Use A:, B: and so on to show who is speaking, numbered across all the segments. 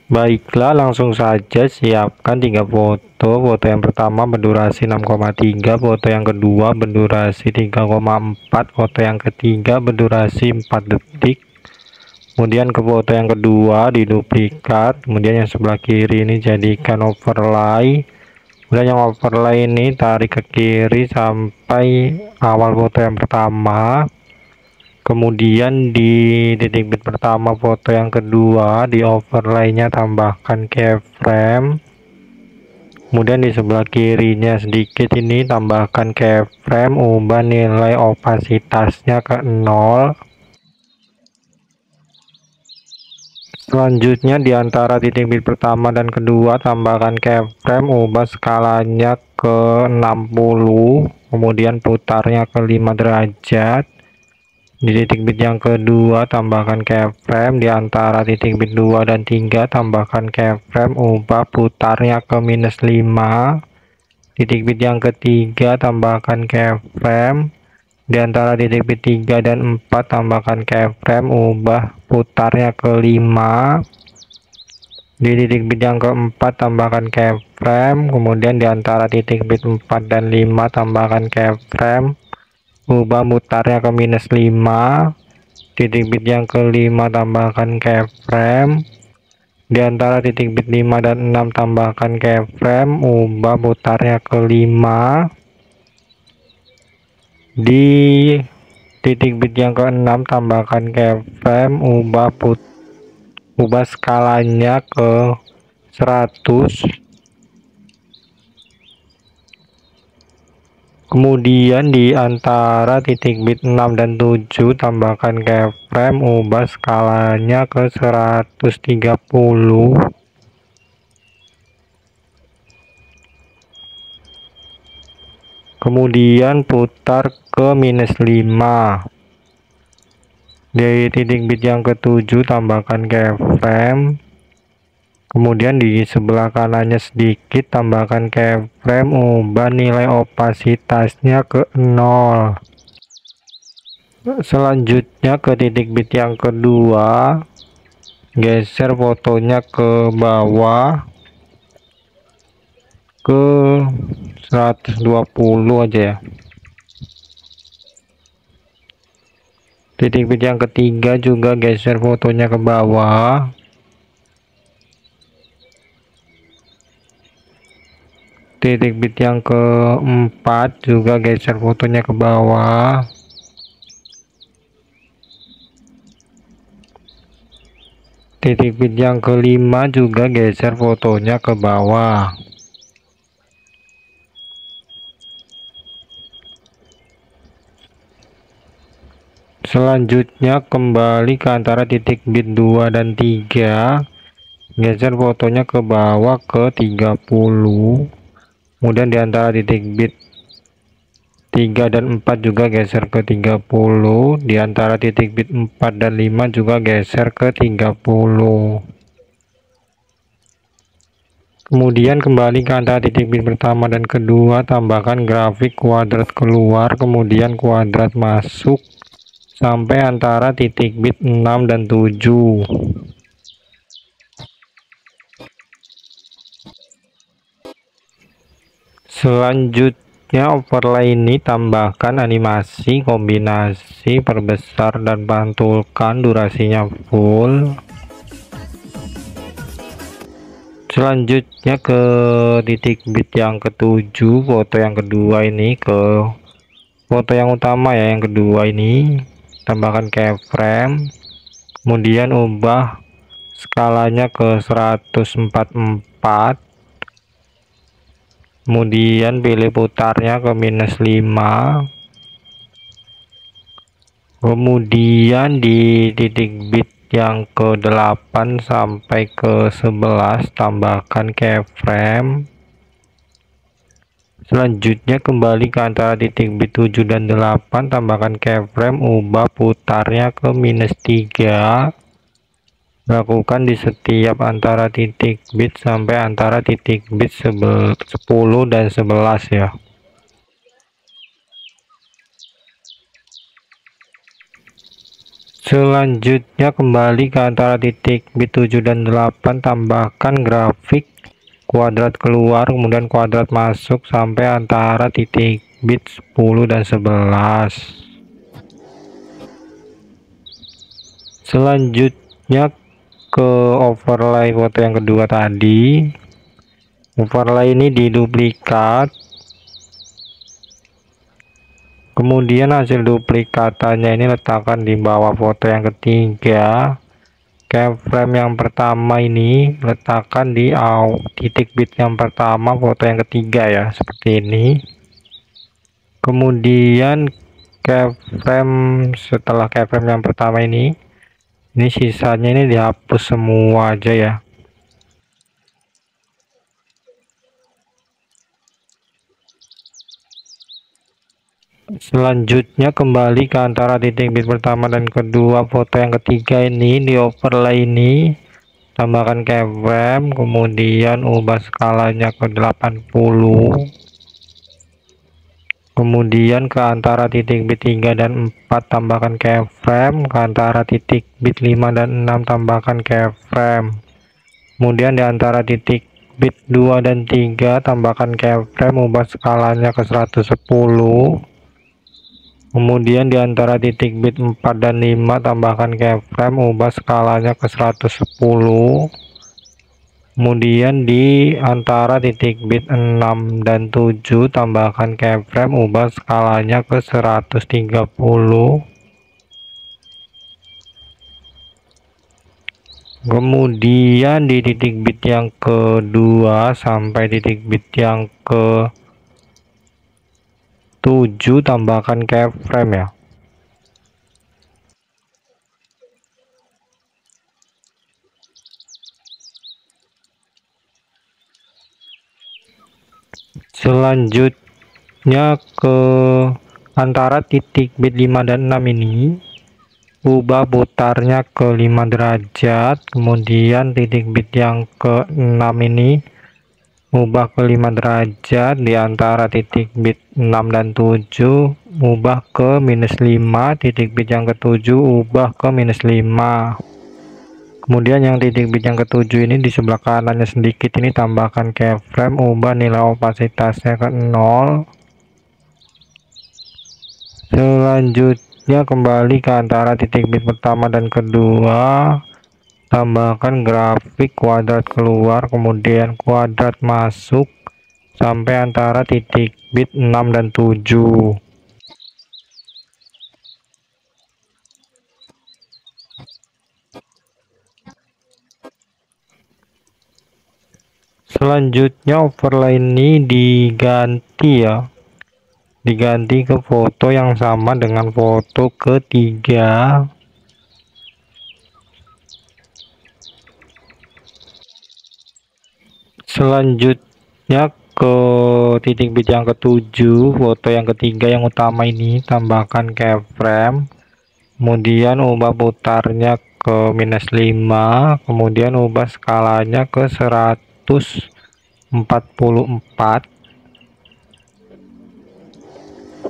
A: Baiklah, langsung saja siapkan 3 foto. Foto yang pertama berdurasi 6,3, foto yang kedua berdurasi 3,4, foto yang ketiga berdurasi 4 detik. Kemudian ke foto yang kedua diduplikat, kemudian yang sebelah kiri ini jadikan overlay. Kemudian yang overlay ini tarik ke kiri sampai awal foto yang pertama. Kemudian di titik bit pertama foto yang kedua di overlaynya tambahkan keyframe. Kemudian di sebelah kirinya sedikit ini tambahkan keyframe, ubah nilai opasitasnya ke 0. Selanjutnya di antara titik bit pertama dan kedua tambahkan keyframe, ubah skalanya ke 60, kemudian putarnya ke 5 derajat. Di titik bit yang kedua tambahkan keyframe, di antara titik bit 2 dan 3 tambahkan keyframe, ubah putarnya ke -5. Titik bit yang ketiga tambahkan keyframe, di antara titik bit 3 dan 4 tambahkan keyframe, ubah putarnya ke 5. Di titik bit yang keempat tambahkan keyframe, kemudian di antara titik bit 4 dan 5 tambahkan keyframe, ubah mutarnya ke -5. Titik bit yang kelima tambahkan keyframe, di antara titik bit 5 dan 6 tambahkan keyframe, ubah mutarnya ke 5. Di titik bit yang ke-6 tambahkan keyframe, ubah skalanya ke 100. Kemudian di antara titik bit 6 dan 7 tambahkan keyframe, ubah skalanya ke 130. Kemudian putar ke -5. Di titik bit yang ke-7 tambahkan keyframe. Kemudian di sebelah kanannya sedikit tambahkan keyframe, ubah nilai opasitasnya ke 0. Selanjutnya ke titik bit yang kedua, geser fotonya ke bawah ke 120 aja ya. Titik bit yang ketiga juga geser fotonya ke bawah. Titik bit yang keempat juga geser fotonya ke bawah. Titik bit yang kelima juga geser fotonya ke bawah. Selanjutnya kembali ke antara titik bit 2 dan 3, geser fotonya ke bawah ke 30. Kemudian di antara titik bit 3 dan 4 juga geser ke 30. Di antara titik bit 4 dan 5 juga geser ke 30. Kemudian kembali ke antara titik bit pertama dan kedua, tambahkan grafik kuadrat keluar, kemudian kuadrat masuk sampai antara titik bit 6 dan 7. Selanjutnya overlay ini tambahkan animasi, kombinasi, perbesar dan pantulkan, durasinya full. Selanjutnya ke titik bit yang ke-7, foto yang kedua ini ke foto yang utama ya, yang kedua ini tambahkan keyframe, kemudian ubah skalanya ke 144. Kemudian pilih putarnya ke -5. Kemudian di titik bit yang ke-8 sampai ke 11 tambahkan keyframe. Selanjutnya kembali ke antara titik bit 7 dan 8 tambahkan keyframe, ubah putarnya ke -3. Lakukan di setiap antara titik bit sampai antara titik bit 10 dan 11 ya. Selanjutnya kembali ke antara titik bit 7 dan 8, tambahkan grafik kuadrat keluar kemudian kuadrat masuk sampai antara titik bit 10 dan 11. Selanjutnya ke overlay foto yang kedua tadi. Overlay ini diduplikat, kemudian hasil duplikatannya ini letakkan di bawah foto yang ketiga. Keyframe yang pertama ini letakkan di titik bit yang pertama foto yang ketiga ya, seperti ini. Kemudian keyframe setelah keyframe yang pertama ini sisanya ini dihapus semua aja ya. Selanjutnya kembali ke antara titik bit pertama dan kedua foto yang ketiga ini, di overlay ini tambahkan keyframe, kemudian ubah skalanya ke 80, kemudian ke antara titik bit 3 dan 4 tambahkan keyframe, ke antara titik bit 5 dan 6 tambahkan keyframe, kemudian di antara titik bit 2 dan 3 tambahkan keyframe, ubah skalanya ke 110, kemudian di antara titik bit 4 dan 5 tambahkan keyframe, ubah skalanya ke 110, kemudian di antara titik bit 6 dan 7 tambahkan keyframe, ubah skalanya ke 130, kemudian di titik bit yang kedua sampai titik bit yang ke 7 tambahkan keyframe ya. Selanjutnya ke antara titik bit 5 dan 6 ini ubah putarnya ke 5 derajat, kemudian titik bit yang ke 6 ini ubah ke 5 derajat, di antara titik bit 6 dan 7 ubah ke -5, titik bit yang ke-7 ubah ke -5. Kemudian yang titik bit yang ke-7 ini di sebelah kanannya sedikit ini tambahkan keyframe, ubah nilai opasitasnya ke 0. Selanjutnya kembali ke antara titik bit pertama dan kedua, tambahkan grafik kuadrat keluar kemudian kuadrat masuk sampai antara titik bit 6 dan 7. Selanjutnya overlay ini diganti ya, diganti ke foto yang sama dengan foto ketiga. Selanjutnya ke titik bit yang ke-7 foto yang ketiga yang utama ini tambahkan keyframe, kemudian ubah putarnya ke -5, kemudian ubah skalanya ke 144,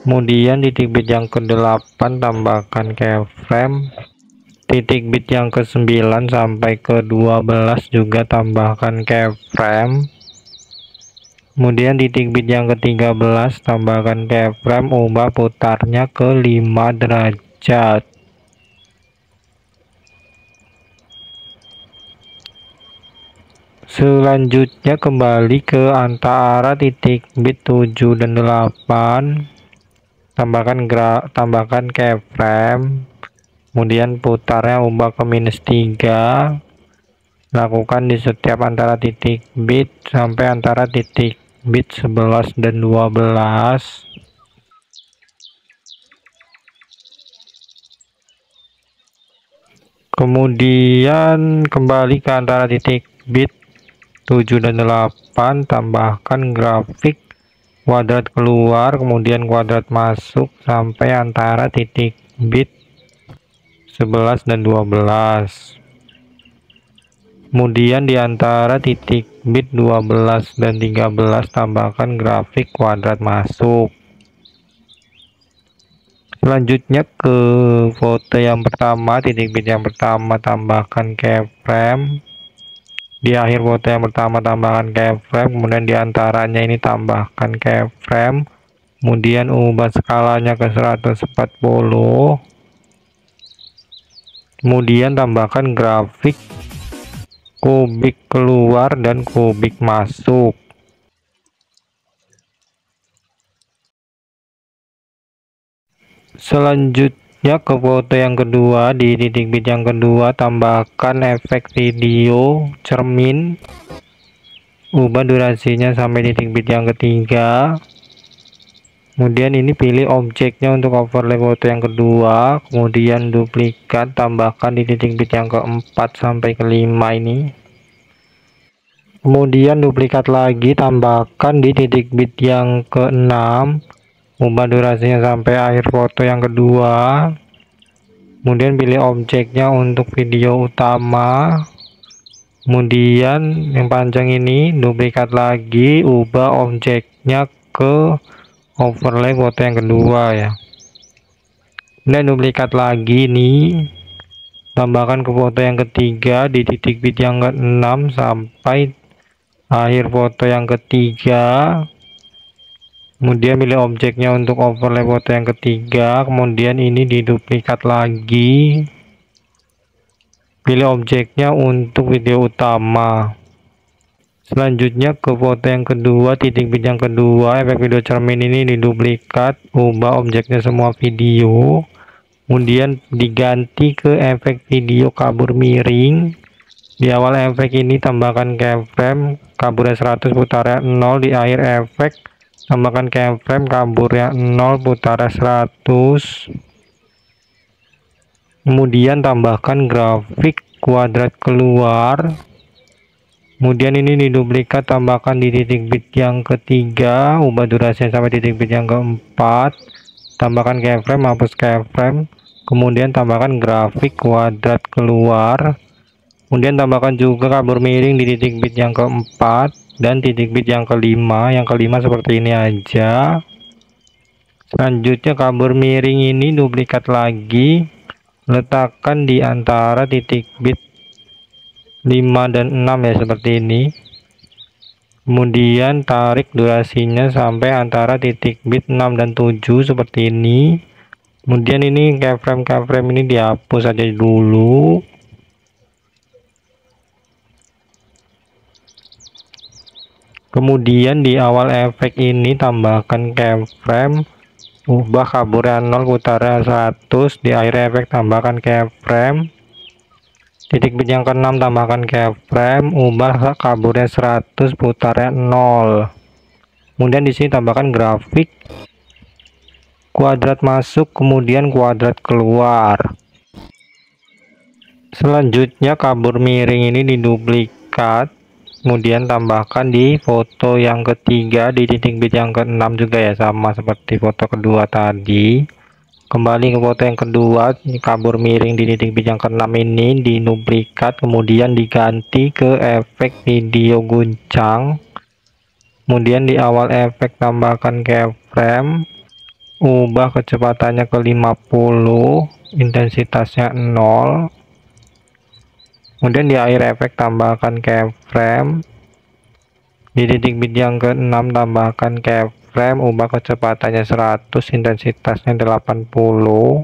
A: kemudian titik bit yang ke-8 tambahkan keyframe, titik bit yang ke-9 sampai ke-12 juga tambahkan keyframe, kemudian titik bit yang ke-13 tambahkan keyframe, ubah putarnya ke 5 derajat. Selanjutnya kembali ke antara titik bit 7 dan 8, tambahkan keyframe, kemudian putarnya ubah ke -3, lakukan di setiap antara titik bit sampai antara titik bit 11 dan 12. Kemudian kembali ke antara titik bit 7 dan 8, tambahkan grafik kuadrat keluar kemudian kuadrat masuk sampai antara titik bit 11 dan 12. Kemudian di antara titik bit 12 dan 13 tambahkan grafik kuadrat masuk. Selanjutnya ke foto yang pertama, titik bit yang pertama tambahkan keyframe. Di akhir foto yang pertama tambahkan keyframe, kemudian di antaranya ini tambahkan keyframe, kemudian ubah skalanya ke 140, kemudian tambahkan grafik kubik keluar dan kubik masuk. Selanjutnya ke foto yang kedua, di titik bit yang kedua tambahkan efek video cermin, ubah durasinya sampai titik bit yang ketiga. Kemudian ini pilih objeknya untuk overlay foto yang kedua, kemudian duplikat, tambahkan di titik bit yang keempat sampai kelima ini. Kemudian duplikat lagi, tambahkan di titik bit yang keenam, ubah durasinya sampai akhir foto yang kedua. Kemudian pilih objeknya untuk video utama. Kemudian yang panjang ini duplikat lagi, ubah objeknya ke overlay foto yang kedua ya. Dan duplikat lagi nih, tambahkan ke foto yang ketiga di titik bit yang ke-6 sampai akhir foto yang ketiga. Kemudian pilih objeknya untuk overlay foto yang ketiga, kemudian ini diduplikat lagi, pilih objeknya untuk video utama. Selanjutnya ke foto yang kedua, titik bit yang kedua, efek video cermin ini diduplikat, ubah objeknya semua video, kemudian diganti ke efek video kabur miring. Di awal efek ini tambahkan keyframe, kaburnya 100, putarnya 0. Di akhir efek tambahkan keyframe, kaburnya 0, putarnya 100. Kemudian tambahkan grafik kuadrat keluar. Kemudian ini diduplikat, tambahkan di titik bit yang ketiga, ubah durasinya sampai titik bit yang keempat, tambahkan keyframe, hapus keyframe, kemudian tambahkan grafik kuadrat keluar, kemudian tambahkan juga kabur miring di titik bit yang keempat dan titik bit yang kelima. Yang kelima seperti ini aja. Selanjutnya kabur miring ini duplikat lagi, letakkan di antara titik bit 5 dan 6 ya, seperti ini. Kemudian tarik durasinya sampai antara titik bit 6 dan 7 seperti ini. Kemudian ini keyframe ini dihapus aja dulu. Kemudian di awal efek ini tambahkan keyframe, ubah kaburnya 0, putarnya 100. Di akhir efek tambahkan keyframe, titik bit yang ke-6 tambahkan keyframe, ubah kaburnya 100, putarnya 0. Kemudian di sini tambahkan grafik kuadrat masuk, kemudian kuadrat keluar. Selanjutnya kabur miring ini diduplikat, kemudian tambahkan di foto yang ketiga di titik bit yang ke-6 juga ya, sama seperti foto kedua tadi. Kembali ke foto yang kedua, kabur miring di titik bit yang ke-6 ini diduplikat, kemudian diganti ke efek video guncang. Kemudian di awal efek tambahkan keyframe, ubah kecepatannya ke 50, intensitasnya 0. Kemudian di akhir efek tambahkan keyframe, di titik bit yang ke-6 tambahkan keyframe, ubah kecepatannya 100, intensitasnya 80.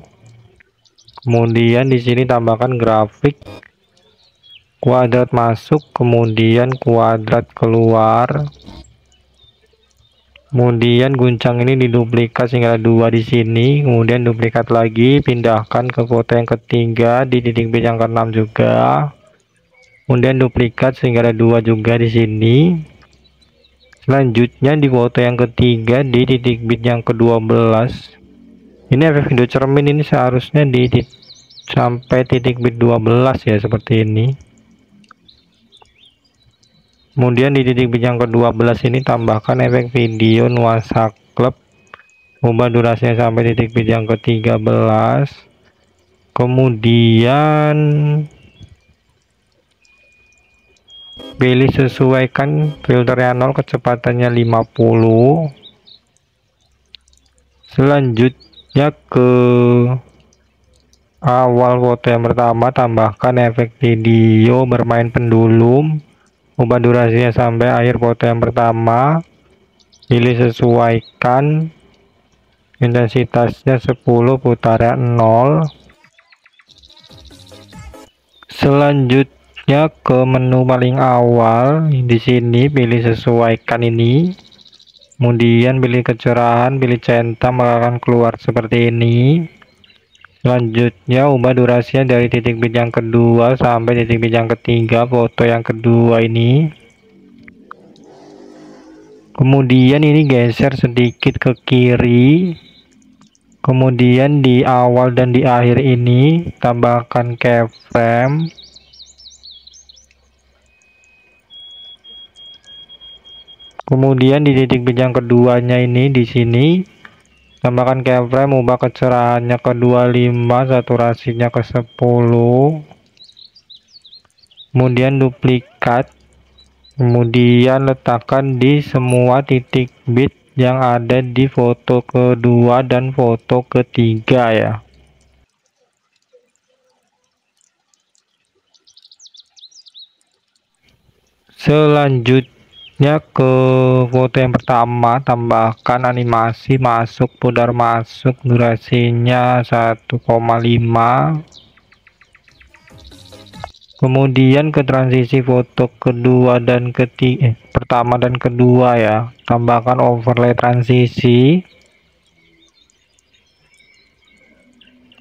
A: Kemudian di sini tambahkan grafik kuadrat masuk, kemudian kuadrat keluar. Kemudian guncang ini diduplikat sehingga ada 2 di sini, kemudian duplikat lagi, pindahkan ke foto yang ketiga di titik bit yang ke-6 juga. Kemudian duplikat sehingga ada 2 juga di sini. Selanjutnya di foto yang ketiga di titik bit yang ke-12. Ini efek video cermin ini seharusnya sampai titik bit 12 ya, seperti ini. Kemudian di titik bit yang ke-12 ini tambahkan efek video nuansa klub, ubah durasinya sampai titik bit yang ke-13. Kemudian pilih sesuaikan filternya 0, kecepatannya 50. Selanjutnya Ya, ke awal foto yang pertama tambahkan efek video bermain pendulum, ubah durasinya sampai akhir foto yang pertama, pilih sesuaikan, intensitasnya 10, putaran 0. Selanjutnya ke menu paling awal, di sini pilih sesuaikan ini, kemudian pilih kecerahan, pilih centang, maka akan keluar seperti ini. Selanjutnya ubah durasinya dari titik bit yang kedua sampai titik bit yang ketiga foto yang kedua ini. Kemudian ini geser sedikit ke kiri. Kemudian di awal dan di akhir ini tambahkan keyframe. Kemudian di titik bit yang keduanya ini di sini tambahkan keyframe, ubah kecerahannya ke 25, saturasinya ke 10. Kemudian duplikat. Kemudian letakkan di semua titik bit yang ada di foto kedua dan foto ketiga ya. Selanjutnya ke foto yang pertama, tambahkan animasi masuk, pudar masuk, durasinya 1,5. Kemudian ke transisi foto kedua dan ketiga, pertama dan kedua ya, tambahkan overlay transisi.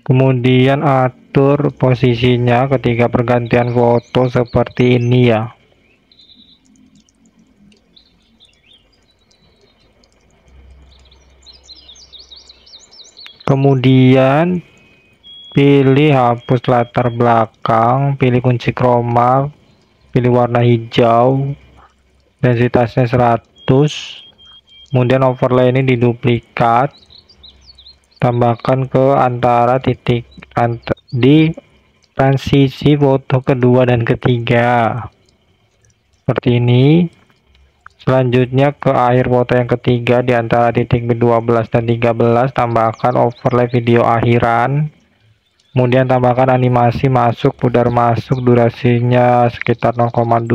A: Kemudian atur posisinya ketika pergantian foto seperti ini ya. Kemudian pilih hapus latar belakang, pilih kunci chroma, pilih warna hijau, densitasnya 100. Kemudian overlay ini diduplikat, tambahkan ke antara titik di transisi foto kedua dan ketiga seperti ini. Selanjutnya ke akhir foto yang ketiga di antara titik 12 dan 13 tambahkan overlay video akhiran. Kemudian tambahkan animasi masuk, pudar masuk, durasinya sekitar 0,2.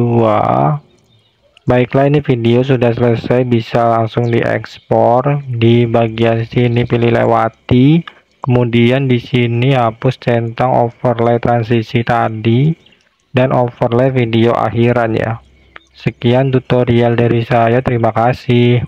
A: Baiklah, ini video sudah selesai, bisa langsung diekspor. Di bagian sini pilih lewati, kemudian di sini hapus centang overlay transisi tadi dan overlay video akhiran ya. Sekian tutorial dari saya, terima kasih.